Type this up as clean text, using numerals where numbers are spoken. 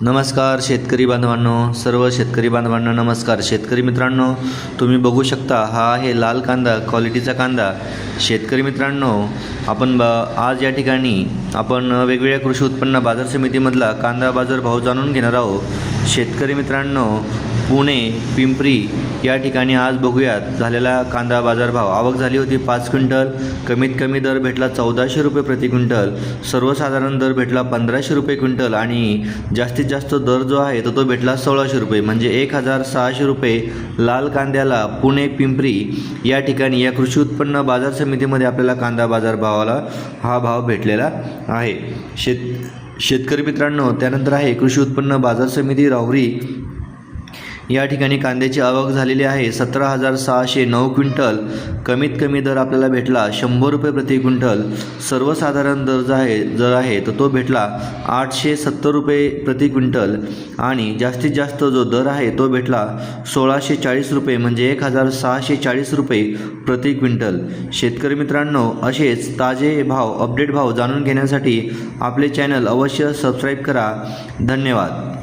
नमस्कार शेतकरी बांधवांनो, सर्व शेतकरी बांधवांना नमस्कार। शेतकरी मित्रांनो, तुम्ही बघू शकता हा आहे लाल कांदा, क्वालिटीचा कांदा। शेतकरी मित्रांनो, आज या ठिकाणी आपण वेगवेगळ्या कृषी उत्पन्न बाजार समितीमधला कांदा बाजार भाव जाणून घेणार आहोत। शेतकरी मित्रांनो, पुणे, पिंपरी या ठिकाणी आज बघूयात झालेला कांदा बाजारभाव। आवक झाली होती 5 क्विंटल। कमीत कमी दर भेटला 1400 रुपये प्रति क्विंटल, सर्वसाधारण दर भेटला 1500 रुपये क्विंटल आणि जास्तीत जास्त दर जो आहे तो भेटला 1600 रुपये, म्हणजे 1600 रुपये लाल कांद्याला पुणे, पिंपरी या ठिकाणी या कृषी उत्पन्न बाजार समितीमध्ये आपल्याला कांदा बाजारभावाला हा भाव भेटलेला आहे। शेतकरी मित्रांनो, त्यानंतर आहे कृषी उत्पन्न बाजार समिती राहुरी या ठिकाणी कांद्याची आवक झालेली आहे 17,609 क्विंटल। कमीत कमी दर आपल्याला भेटला 100 रुपये प्रति क्विंटल, सर्वसाधारण दर जो आहे तो भेटला 870 रुपये प्रति क्विंटल आणि जास्तीत जास्त जो दर आहे तो भेटला 1640 रुपये, म्हणजे 1640 रुपये प्रति क्विंटल। शेतकरी मित्रांनो, असेच ताजे भाव, अपडेट भाव जाणून घेण्यासाठी आपले चॅनल अवश्य सबस्क्राईब करा। धन्यवाद।